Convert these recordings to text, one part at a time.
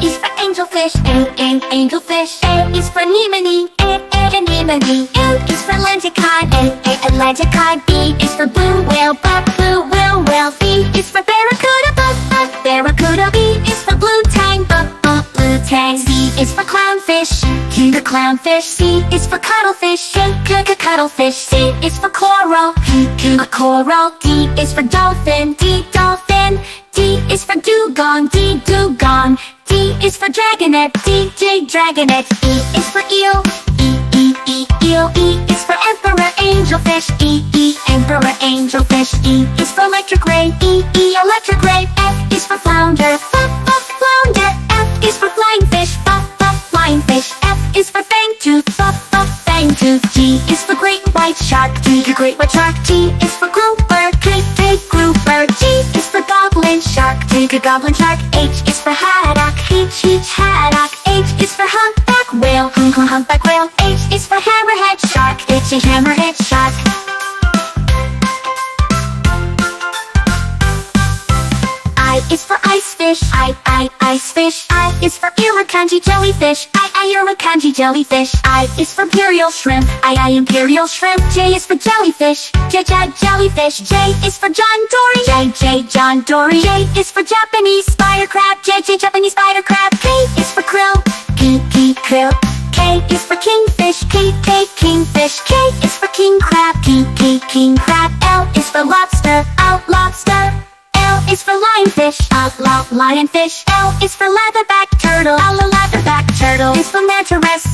is for angelfish, angelfish. A is for anemone, anemone. L is for Atlanticod, Atlanticod. B is for blue whale, blue whale. B is for barracuda, barracuda. B is for blue tang, blue tang. C is for clownfish, clownfish. C is for cuttlefish, cuttlefish. C is for coral, coral. D is for dolphin, dolphin. D is for dugong, dugong. D is for dragonet, dragonet. E is for eel, eel. E is for emperor angelfish, emperor angelfish. E is for electric ray, electric ray. F is for flounder, flounder. F is for flying fish, flying fish. F is for fangtooth, fangtooth. G is for great white shark, great white shark. G is for grouper, grouper. G is for goblin shark, goblin shark. H is for haddock, haddock. H is for humpback whale, humpback whale. H is for hammerhead shark, hammerhead shark. I is for icefish, icefish. I is for irukandji jellyfish, irukandji jellyfish. I is for imperial shrimp, imperial shrimp. J is for jellyfish, jellyfish. J is for John Dory, John Dory. J is for Japanese spider crab, Japanese spider crab. K is for krill, krill. K is for kingfish, kingfish. K is for king crab, king crab. L is for lobster, lobster. L is for lionfish, lionfish. L is for leatherback turtle, leatherback turtle. Is for mantaress,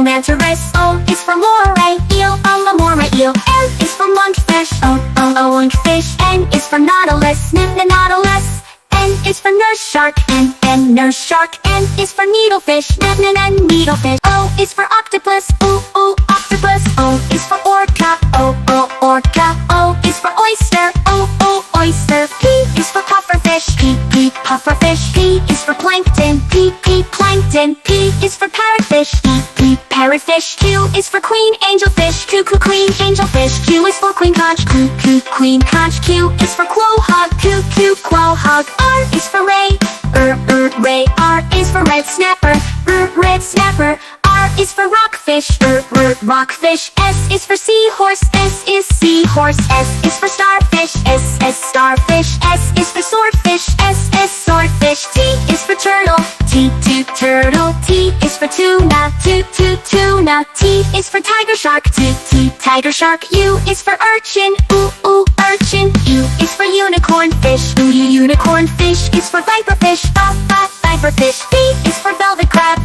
mantaress. O is for moray eel, moray eel. N is for monkfish, monkfish. N is for nautilus, nautilus. N is for nurse shark, N nurse shark. N is for needlefish, needlefish. O is for octopus, octopus. O is for orca, orca. O is for oyster, oyster. P is for pufferfish, pufferfish. P is for plankton, plankton. P is for parrotfish, parrotfish. Q is for queen angelfish, queen angelfish. Q is for queen conch, queen conch. Q is for quahog, quahog. R is for ray, ray. R is for red snapper, red snapper. R is for rockfish, rockfish. S is for seahorse, S is seahorse. S is for starfish, S starfish. S is for swordfish, S swordfish. T is for turtle, T turtle. T is for tuna, tuna. T is for tiger shark, T tiger shark. U is for urchin, urchin. U is for unicorn fish, unicorn fish. Is for viperfish, viperfish. V is for velvet crab,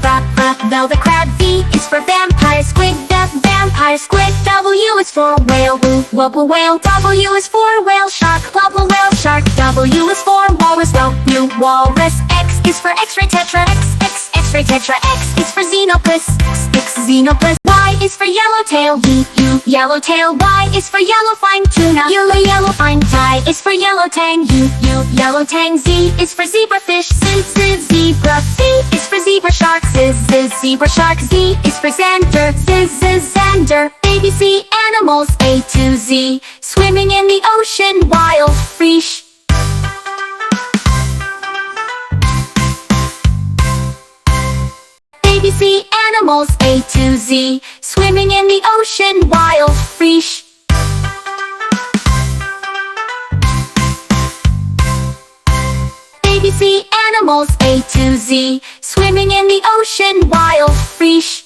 velvet crab. V is for vampire squid, vampire squid. W is for whale, wobble whale. W is for whale shark, wobble whale shark. W is for walrus, walrus. X is for x-ray tetra, x-ray tetra. X is for xenopus, xenopus. Y is for yellowtail, yellowtail. Y is for yellow fine tuna, yellow fine. Y is for yellow tang, yellow tang. Z is for zebrafish, zebra. Z is for zebra shark, zebra shark. Z is for zander, zander. ABC animals A to Z, swimming in the ocean, wild fish. ABC animals A to Z, swimming in the ocean, wild fish. ABC animals A to Z, swimming in the ocean, wild fish.